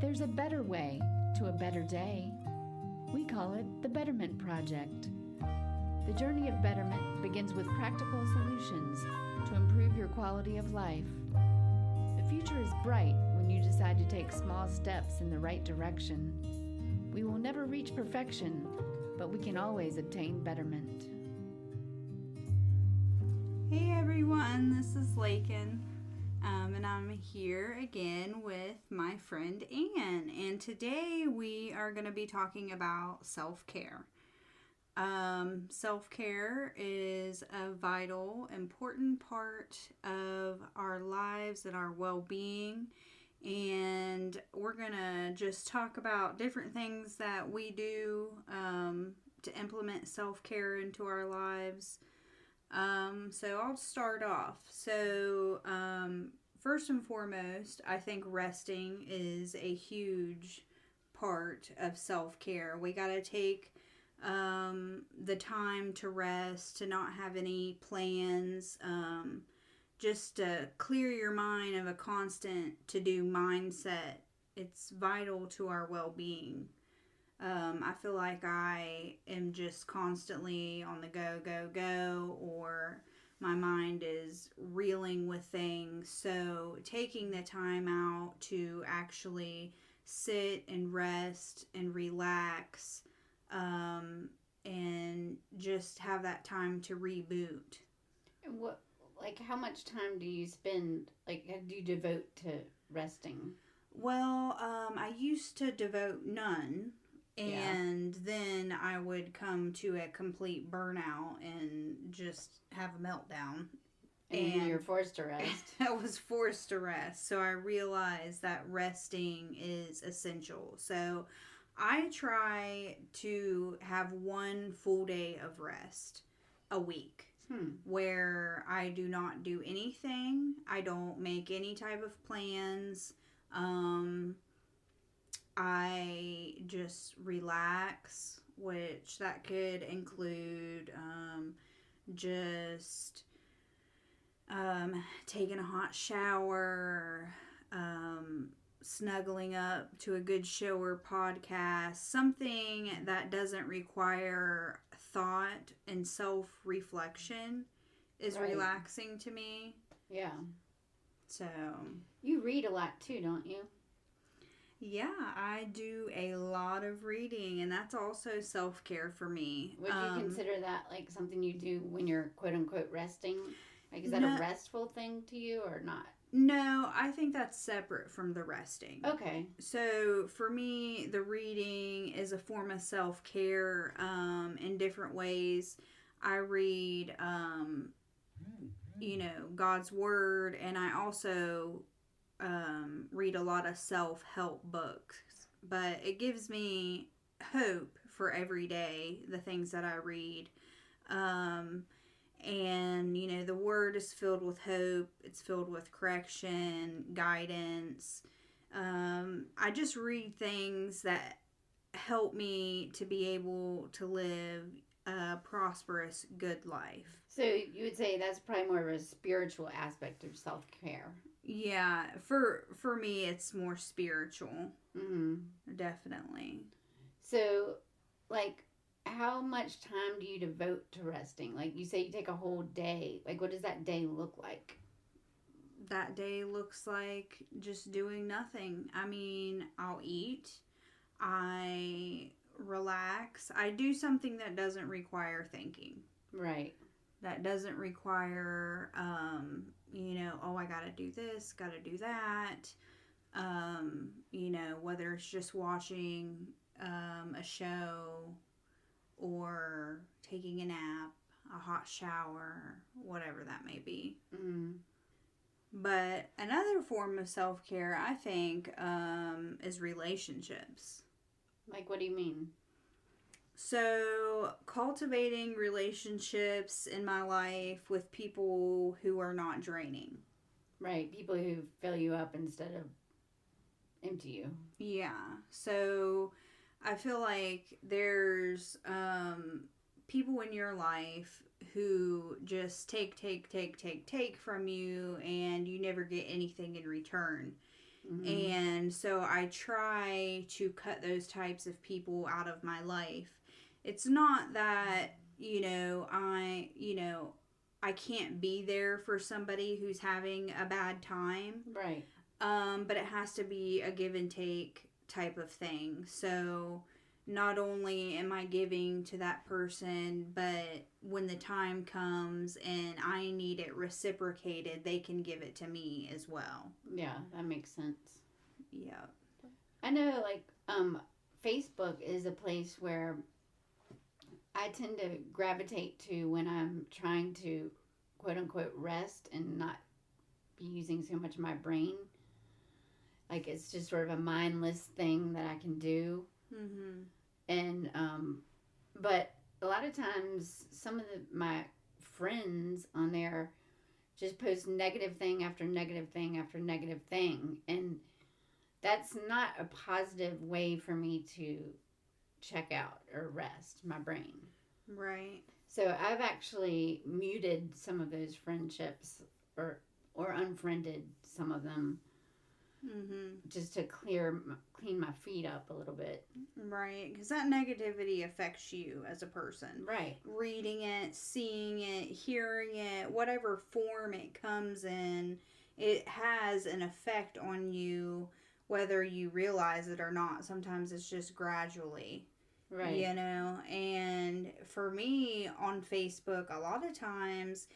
There's a better way to a better day. We call it the Betterment Project. The journey of betterment begins with practical solutions to improve your quality of life. The future is bright when you decide to take small steps in the right direction. We will never reach perfection, but we can always obtain betterment. Hey everyone, this is Lakin, and I'm here again with my friend Anne, and today we are going to be talking about self-care. Self-care is a vital, important part of our lives and our well-being, and we're going to just talk about different things that we do to implement self-care into our lives. So I'll start off. So, first and foremost, I think resting is a huge part of self-care. We got to take the time to rest, to not have any plans, just to clear your mind of a constant to-do mindset. It's vital to our well-being. I feel like I am just constantly on the go, or my mind is reeling with things. So taking the time out to actually sit and rest and relax, and just have that time to reboot. And how much time do you spend, do you devote to resting? Well, I used to devote none. And then I would come to a complete burnout and just have a meltdown. And you're forced to rest. I was forced to rest. So I realized that resting is essential. So I try to have one full day of rest a week. Where I do not do anything. I don't make any type of plans. I just relax, which that could include just taking a hot shower, snuggling up to a good show or podcast, something that doesn't require thought and self-reflection is relaxing to me. Yeah. So. You read a lot too, don't you? Yeah, I do a lot of reading, and that's also self-care for me. Would you consider that like something you do when you're quote-unquote resting? Like, is that a restful thing to you or not? No, I think that's separate from the resting. Okay. So, for me, the reading is a form of self-care in different ways. I read, God's Word, and I also read a lot of self-help books, but it gives me hope for every day, the things that I read. And the Word is filled with hope. It's filled with correction, guidance. I just read things that help me to be able to live a prosperous, good life. So you would say that's probably more of a spiritual aspect of self-care. Yeah, for me, it's more spiritual. Mm-hmm. Definitely. So, how much time do you devote to resting? Like, you say you take a whole day. Like, what does that day look like? That day looks like just doing nothing. I mean, I'll eat. I relax. I do something that doesn't require thinking. Right. That doesn't require, I gotta do this, gotta do that. Whether it's just watching a show or taking a nap, a hot shower, whatever that may be. Mm-hmm. But another form of self-care, I think, is relationships. Like, what do you mean? So, cultivating relationships in my life with people who are not draining. Right, people who fill you up instead of empty you. Yeah, so I feel like there's people in your life who just take from you, and you never get anything in return. Mm-hmm. And so I try to cut those types of people out of my life. It's not that, I can't be there for somebody who's having a bad time. Right. But it has to be a give and take type of thing. So not only am I giving to that person, but when the time comes and I need it reciprocated, they can give it to me as well. Yeah, that makes sense. Yeah. I know, like, Facebook is a place where I tend to gravitate to when I'm trying to quote unquote rest and not be using so much of my brain. Like, it's just sort of a mindless thing that I can do. Mm-hmm. And, but a lot of times, some of my friends on there just post negative thing after negative thing after negative thing. And that's not a positive way for me to check out or rest my brain. Right. So I've actually muted some of those friendships or unfriended some of them Mm-hmm. just to clean my feet up a little bit. Right. Because that negativity affects you as a person. Right. Reading it, seeing it, hearing it, whatever form it comes in, it has an effect on you whether you realize it or not. Sometimes it's just gradually. Right. And for me on Facebook, a lot of times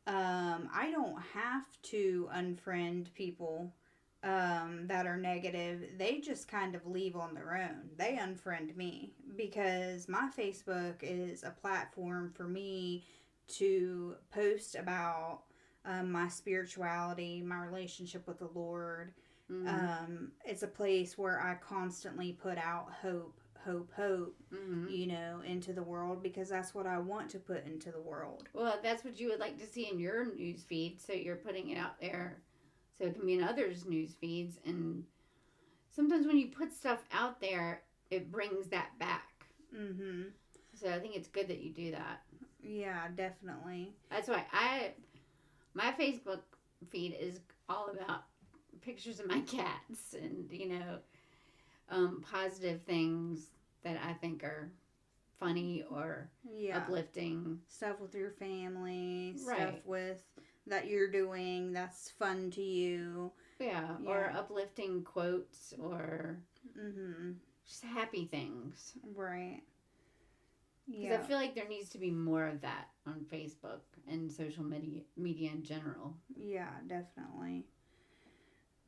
I don't have to unfriend people that are negative. They just kind of leave on their own. They unfriend me because my Facebook is a platform for me to post about my spirituality, my relationship with the Lord. Mm-hmm. It's a place where I constantly put out hope, Mm-hmm. into the world because that's what I want to put into the world. Well, that's what you would like to see in your news feed, so you're putting it out there so it can be in others' news feeds. And sometimes when you put stuff out there, it brings that back. Mm-hmm. So I think it's good that you do that. Yeah, definitely. That's why my Facebook feed is all about pictures of my cats and, positive things that I think are funny or uplifting. Stuff with your family, Right. stuff with that you're doing that's fun to you. Yeah, or uplifting quotes or just happy things. Right. Because I feel like there needs to be more of that on Facebook and social media in general. Yeah, definitely.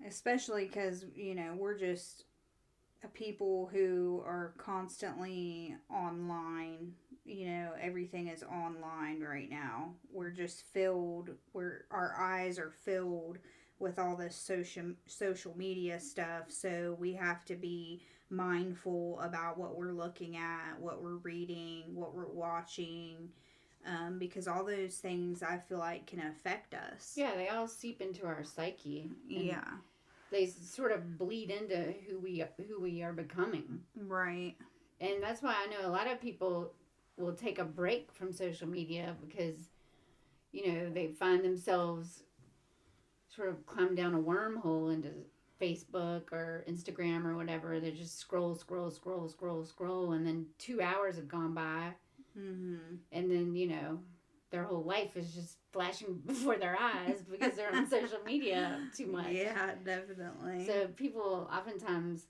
Especially because, we're just people who are constantly online. Everything is online right now. We're just our eyes are filled with all this social media stuff. So we have to be mindful about what we're looking at, what we're reading, what we're watching. Because all those things I feel like can affect us. Yeah, they all seep into our psyche. Yeah. They sort of bleed into who we are becoming. Right. And that's why I know a lot of people will take a break from social media because, they find themselves sort of climb down a wormhole into Facebook or Instagram or whatever. They just scroll, and then 2 hours have gone by. Mm-hmm. And then, their whole life is just flashing before their eyes because they're on social media too much. Yeah, definitely. So people oftentimes,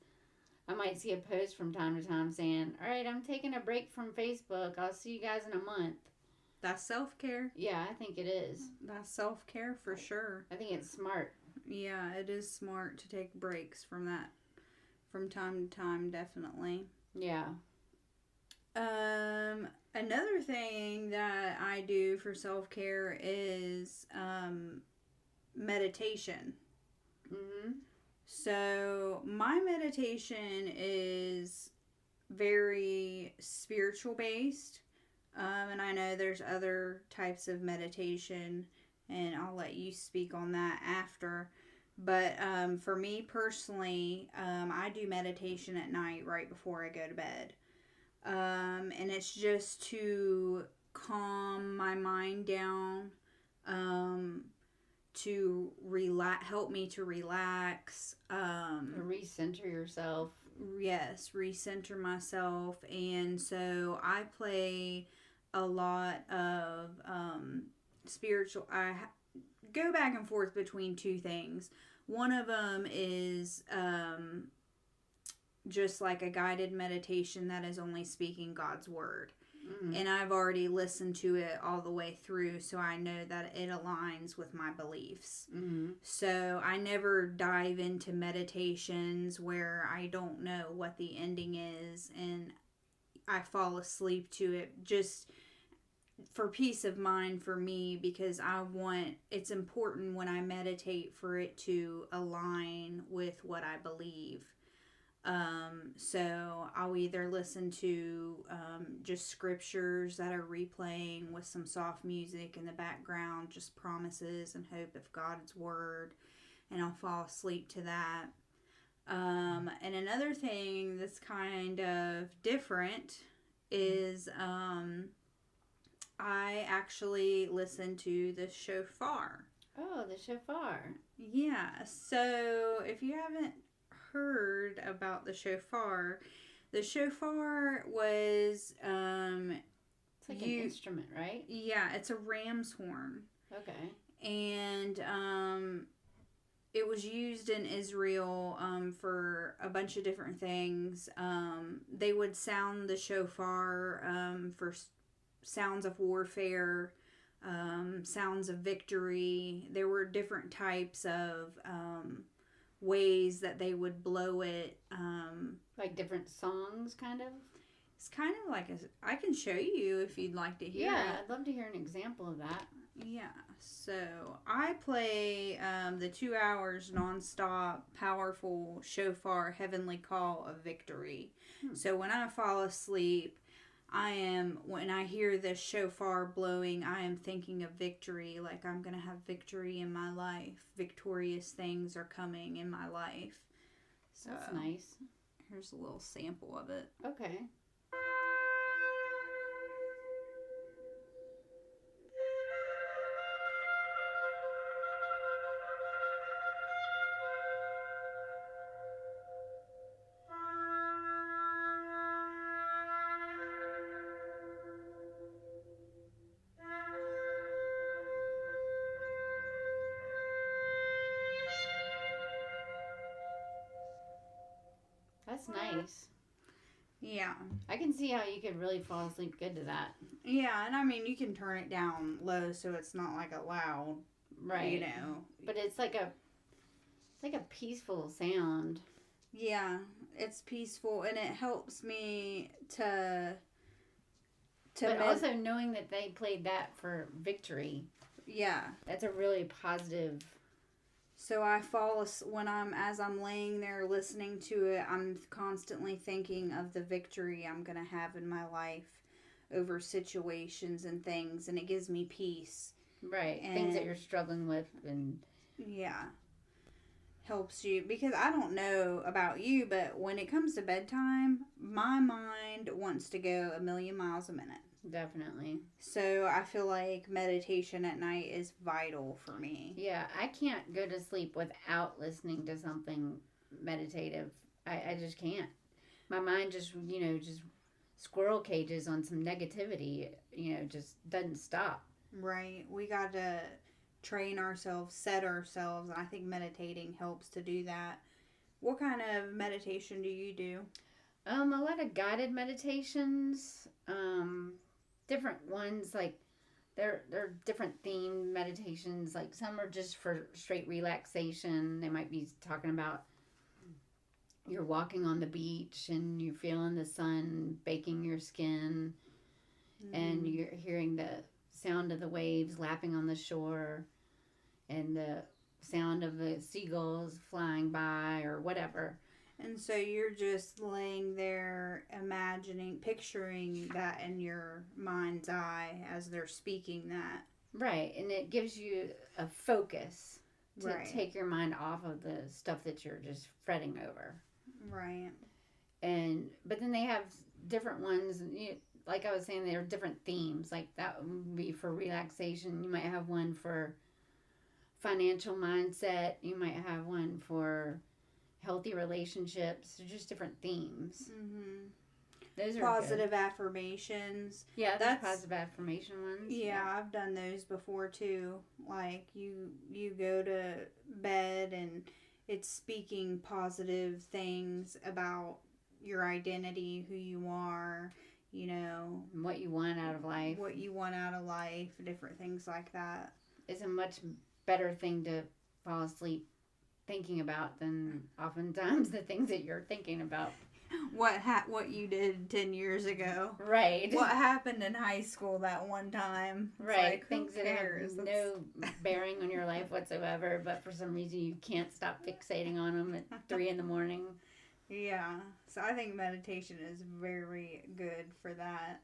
I might see a post from time to time saying, all right, I'm taking a break from Facebook. I'll see you guys in a month. That's self-care. Yeah, I think it is. That's self-care for sure. I think it's smart. Yeah, it is smart to take breaks from that from time to time, definitely. Yeah. Another thing that I do for self-care is meditation. Mm-hmm. So my meditation is very spiritual based. And I know there's other types of meditation, and I'll let you speak on that after. But for me personally, I do meditation at night right before I go to bed. And it's just to calm my mind down, to help me to relax. Recenter yourself. Yes, recenter myself. And so I play a lot of spiritual. Go back and forth between two things. One of them is just like a guided meditation that is only speaking God's word. Mm-hmm. And I've already listened to it all the way through, so I know that it aligns with my beliefs. Mm-hmm. So I never dive into meditations where I don't know what the ending is and I fall asleep to it, just for peace of mind for me, because it's important when I meditate for it to align with what I believe. So I'll either listen to just scriptures that are replaying with some soft music in the background, just promises and hope of God's word, and I'll fall asleep to that. And another thing that's kind of different is I actually listen to the shofar. Oh, the shofar. Yeah, so if you haven't heard about the shofar was It's like an instrument, right? Yeah, it's a ram's horn. Okay. And it was used in Israel for a bunch of different things. They would sound the shofar for sounds of warfare, sounds of victory. There were different types of ways that they would blow it. Like different songs, kind of? It's kind of like I can show you if you'd like to hear Yeah, it. I'd love to hear an example of that. Yeah, so I play the 2 hours nonstop, powerful shofar heavenly call of victory. So when I fall asleep, when I hear this shofar blowing, I am thinking of victory. Like I'm going to have victory in my life. Victorious things are coming in my life. So that's nice. Here's a little sample of it. Okay. That's nice. Yeah. I can see how you could really fall asleep good to that. Yeah, and I mean, you can turn it down low so it's not like a loud, right? You know. But it's like a peaceful sound. Yeah, it's peaceful, and it helps me to but also knowing that they played that for victory. Yeah. That's a really positive. So as I'm laying there listening to it, I'm constantly thinking of the victory I'm going to have in my life over situations and things, and it gives me peace. Right. Things that you're struggling with. And yeah. Helps you, because I don't know about you, but when it comes to bedtime, my mind wants to go a million miles a minute. Definitely. So I feel like meditation at night is vital for me. Yeah, I can't go to sleep without listening to something meditative. I just can't. My mind just squirrel cages on some negativity, just doesn't stop. Right. We got to train ourselves, set ourselves, and I think meditating helps to do that. What kind of meditation do you do? A lot of guided meditations, different ones, like they're different themed meditations. Like some are just for straight relaxation. They might be talking about you're walking on the beach and you're feeling the sun baking your skin, and you're hearing the sound of the waves lapping on the shore and the sound of the seagulls flying by or whatever. And so you're just laying there picturing that in your mind's eye as they're speaking that. Right, and it gives you a focus to Right. take your mind off of the stuff that you're just fretting over. Right. But then they have different ones, like I was saying, there are different themes. Like that would be for relaxation. You might have one for financial mindset. You might have one for healthy relationships, just different themes. Mm-hmm. Those are Positive good. affirmations. Yeah, That's positive affirmation ones. yeah, I've done those before too. Like you go to bed and it's speaking positive things about your identity, who you are, you know, And what you want out of life. what you want out of life, different things like that. Is a much better thing to fall asleep thinking about than oftentimes the things that you're thinking about. What you did 10 years ago. Right. What happened in high school that one time. It's Right. like, Things who that cares? have no bearing on your life whatsoever, but for some reason you can't stop fixating on them at 3 in the morning. Yeah. So I think meditation is very good for that.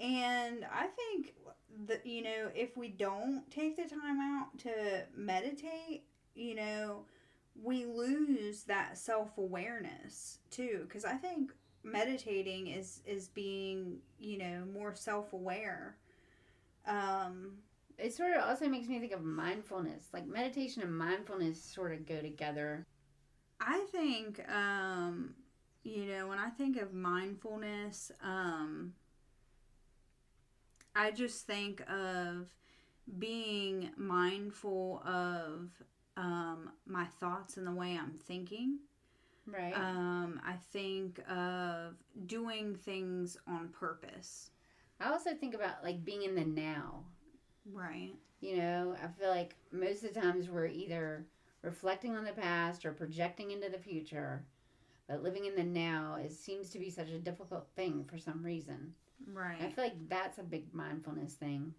And I think that, you know, if we don't take the time out to meditate, you know, we lose that self-awareness too, because I think meditating is being, you know, more self-aware. um It sort of also makes me think of mindfulness. Like meditation and mindfulness sort of go together. I think you know, when I think of mindfulness, I just think of being mindful of my thoughts and the way I'm thinking. Right. I think of doing things on purpose. I also think about like being in the now. Right. You know, I feel like most of the times we're either reflecting on the past or projecting into the future, but living in the now seems to be such a difficult thing for some reason. Right. I feel like that's a big mindfulness thing.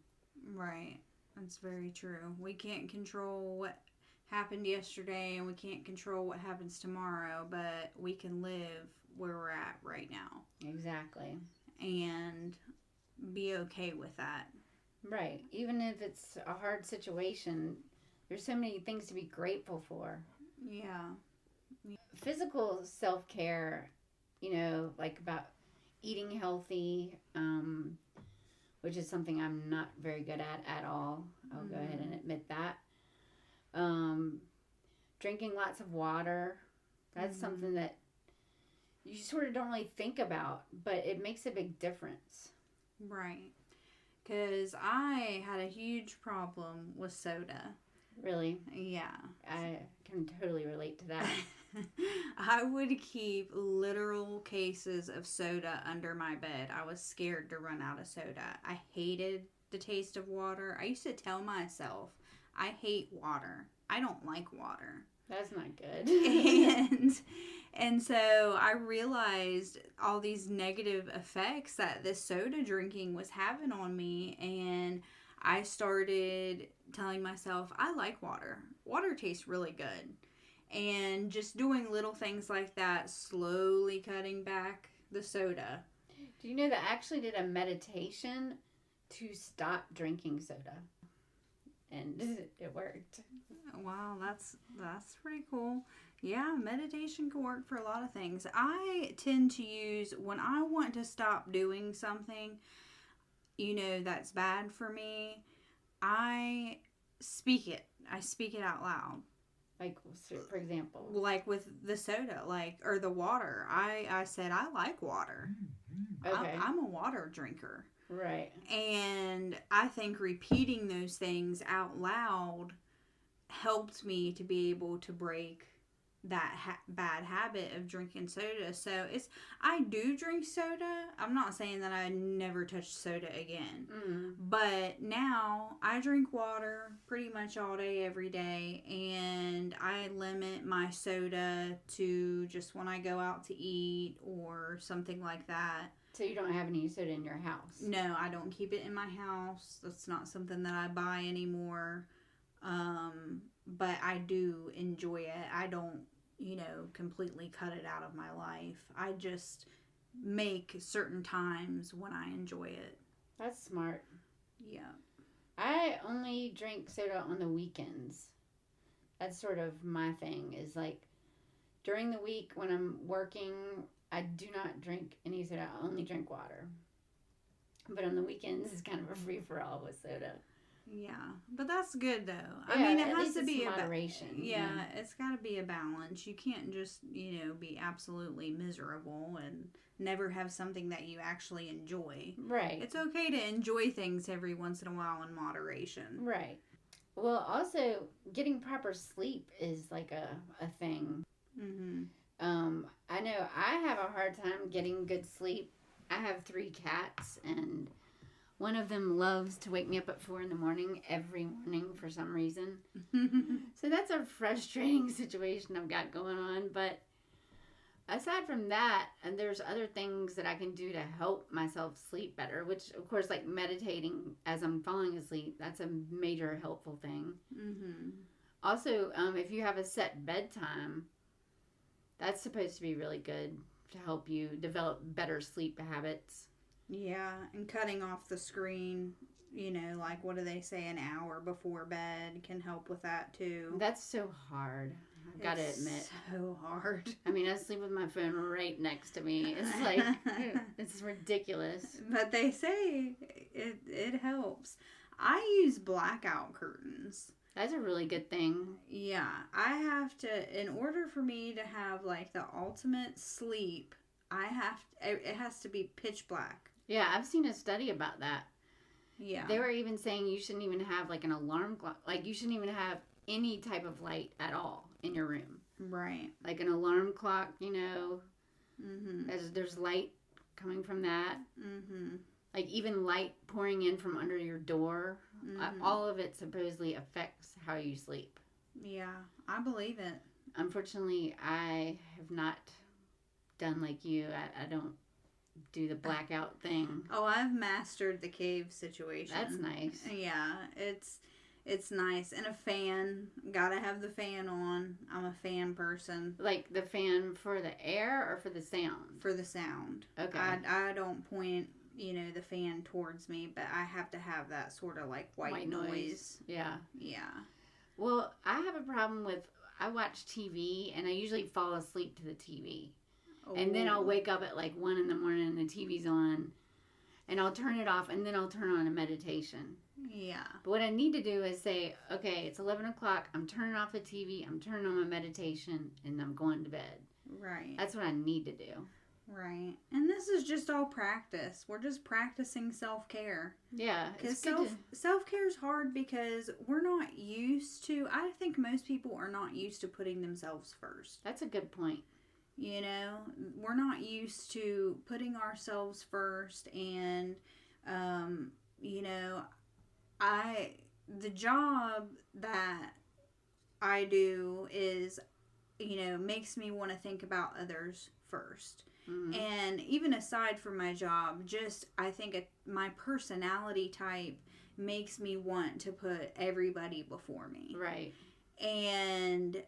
Right. That's very true. We can't control what happened yesterday and we can't control what happens tomorrow, but we can live where we're at right now Exactly. and be okay with that. Right. Even if it's a hard situation, there's so many things to be grateful for. Yeah. Physical self care, you know, like about eating healthy, which is something I'm not very good at all. I'll go ahead and admit that. Drinking lots of water, that's something that you sort of don't really think about, but it makes a big difference. Right. Because I had a huge problem with soda. Really, Yeah. I can totally relate to that. I would keep literal cases of soda under my bed. I was scared to run out of soda. I hated the taste of water. I used to tell myself, I hate water. I don't like water. That's not good. and so I realized all these negative effects that this soda drinking was having on me, and I started telling myself, I like water. Water tastes really good. And just doing little things like that, slowly cutting back the soda. Do you know that I actually did a meditation to stop drinking soda? And it worked. Wow, that's pretty cool. Yeah, meditation can work for a lot of things. I tend to use, when I want to stop doing something, you know, that's bad for me, I speak it. I speak it out loud. Like, for example. Like with the soda, like, or the water. I said, I like water. Okay. I'm a water drinker. Right. And I think repeating those things out loud helped me to be able to break that bad habit of drinking soda. So I do drink soda. I'm not saying that I never touch soda again. But now I drink water pretty much all day, every day. And I limit my soda to just when I go out to eat or something like that. So you don't have any soda in your house? No, I don't keep it in my house. That's not something that I buy anymore. But I do enjoy it. I don't, you know, completely cut it out of my life. I just make certain times when I enjoy it. That's smart. Yeah. I only drink soda on the weekends. That's sort of my thing, is like during the week when I'm working, I do not drink any soda. I only drink water. But on the weekends, it's kind of a free-for-all with soda. Yeah, but that's good though. I Yeah, mean, it at has least to it's be moderation. yeah, it's got to be a balance. You can't just, be absolutely miserable and never have something that you actually enjoy. Right. It's okay to enjoy things every once in a while in moderation. Right. Well, also getting proper sleep is like a thing. Mhm. I know I have a hard time getting good sleep. I have 3 cats, and one of them loves to wake me up at 4 in the morning every morning for some reason. So that's a frustrating situation I've got going on. But aside from that, and there's other things that I can do to help myself sleep better, which, of course, like meditating as I'm falling asleep, that's a major helpful thing. Mhm. Also, if you have a set bedtime, that's supposed to be really good to help you develop better sleep habits. Yeah, and cutting off the screen, like what do they say, an hour before bed can help with that too. That's so hard. I've got to admit. So hard. I mean, I sleep with my phone right next to me. It's like, it's ridiculous. But they say it helps. I use blackout curtains. That's a really good thing. Yeah, I have to, in order for me to have like the ultimate sleep, it has to be pitch black. Yeah, I've seen a study about that. Yeah. They were even saying you shouldn't even have like an alarm clock. Like, you shouldn't even have any type of light at all in your room. Right. Like an alarm clock, Mm-hmm. there's light coming from that. Mm-hmm. Like even light pouring in from under your door. Mm-hmm. All of it supposedly affects how you sleep. Yeah, I believe it. Unfortunately, I have not done like you. I don't do the blackout thing. Oh, I've mastered the cave situation. That's nice. Yeah, it's nice. And a fan. Gotta have the fan on. I'm a fan person. Like the fan for the air or for the sound? For the sound. Okay. I don't point, the fan towards me, but I have to have that sort of like white noise. Yeah. Yeah. Well, I have a problem with, I watch TV and I usually fall asleep to the TV. And then I'll wake up at like 1 in the morning and the TV's on. And I'll turn it off and then I'll turn on a meditation. Yeah. But what I need to do is say, okay, it's 11 o'clock. I'm turning off the TV. I'm turning on my meditation and I'm going to bed. Right. That's what I need to do. Right. And this is just all practice. We're just practicing self-care. Yeah. Because self-care is hard because we're not used to, I think most people are not used to putting themselves first. That's a good point. We're not used to putting ourselves first, and the job that I do is, makes me want to think about others first. Mm-hmm. And even aside from my job, just I think my personality type makes me want to put everybody before me. Right. And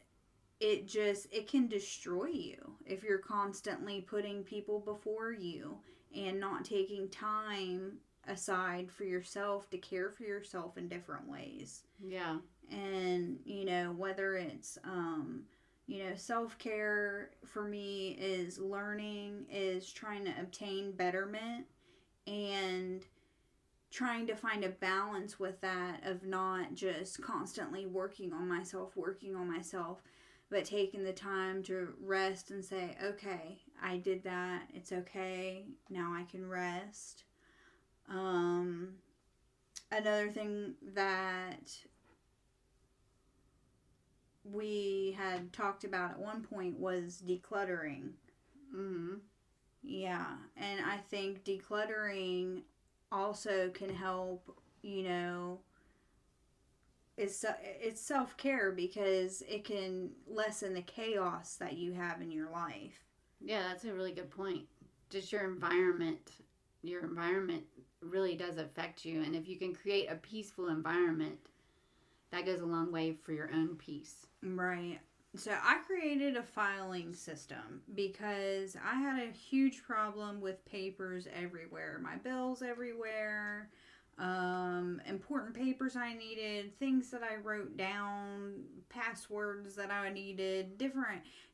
it can destroy you if you're constantly putting people before you and not taking time aside for yourself to care for yourself in different ways. Yeah. And, whether it's, self-care for me is trying to obtain betterment and trying to find a balance with that of not just constantly working on myself, but taking the time to rest and say, okay, I did that. It's okay. Now I can rest. Another thing that we had talked about at one point was decluttering. Mm-hmm. Yeah. And I think decluttering also can help, it's self-care because it can lessen the chaos that you have in your life. Yeah, that's a really good point. Just your environment really does affect you. And if you can create a peaceful environment, that goes a long way for your own peace. Right. So I created a filing system because I had a huge problem with papers everywhere. My bills everywhere. Important papers I needed, things that I wrote down, passwords that I needed,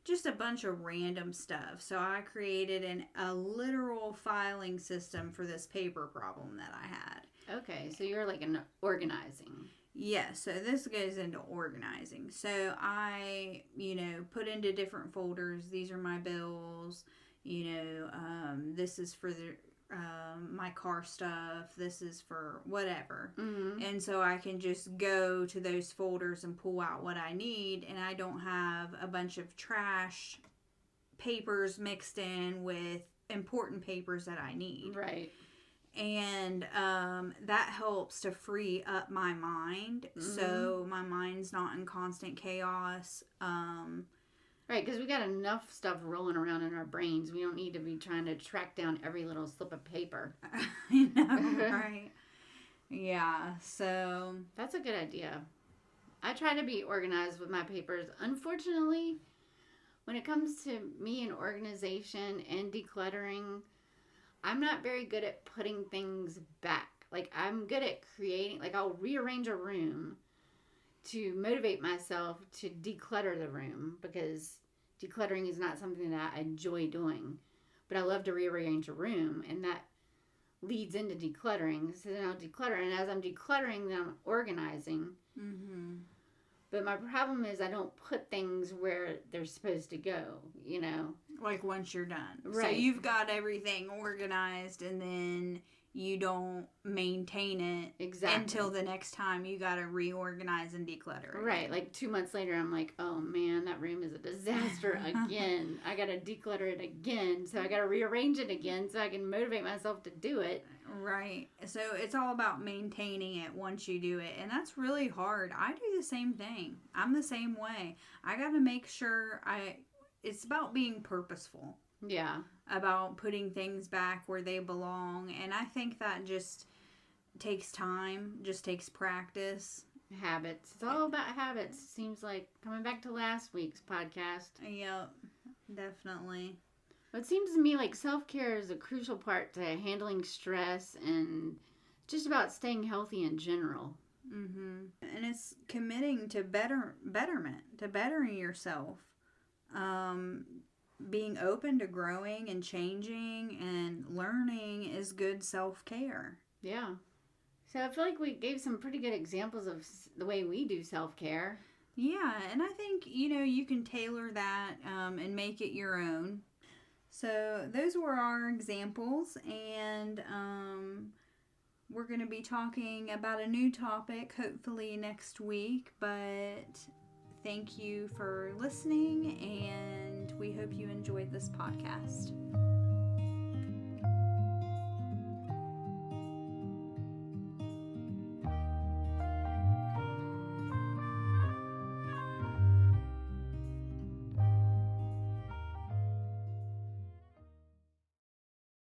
just a bunch of random stuff. So I created a literal filing system for this paper problem that I had. Okay, so you're like an organizing. Yeah, so this goes into organizing. So I, put into different folders. These are my bills. This is for my car stuff. This is for whatever. Mm-hmm. And so I can just go to those folders and pull out what I need. And I don't have a bunch of trash papers mixed in with important papers that I need. Right. And that helps to free up my mind, so my mind's not in constant chaos. Right, because we got enough stuff rolling around in our brains. We don't need to be trying to track down every little slip of paper. Right? Yeah, so that's a good idea. I try to be organized with my papers. Unfortunately, when it comes to me and organization and decluttering, I'm not very good at putting things back. Like, I'm good at creating, like, I'll rearrange a room to motivate myself to declutter the room, because decluttering is not something that I enjoy doing. But I love to rearrange a room, and that leads into decluttering. So then I'll declutter, and as I'm decluttering, then I'm organizing. Mm-hmm. But my problem is I don't put things where they're supposed to go, Like once you're done. Right. So you've got everything organized, and then you don't maintain it Exactly. until the next time you got to reorganize and declutter it. Right. Like 2 months later, I'm like, oh man, that room is a disaster again. I got to declutter it again. So I got to rearrange it again so I can motivate myself to do it. Right. So it's all about maintaining it once you do it. And that's really hard. I do the same thing. I'm the same way. I got to make sure it's about being purposeful. Yeah. About putting things back where they belong. And I think that just takes time, just takes practice. Habits. It's all about habits. Seems like, coming back to last week's podcast. Yep, definitely. It seems to me like self-care is a crucial part to handling stress and just about staying healthy in general. Mm-hmm. And it's committing to betterment, to bettering yourself. Being open to growing and changing and learning is good self-care. Yeah. So I feel like we gave some pretty good examples of the way we do self-care. Yeah, and I think, you can tailor that and make it your own. So those were our examples, and we're going to be talking about a new topic hopefully next week, but thank you for listening, and we hope you enjoyed this podcast.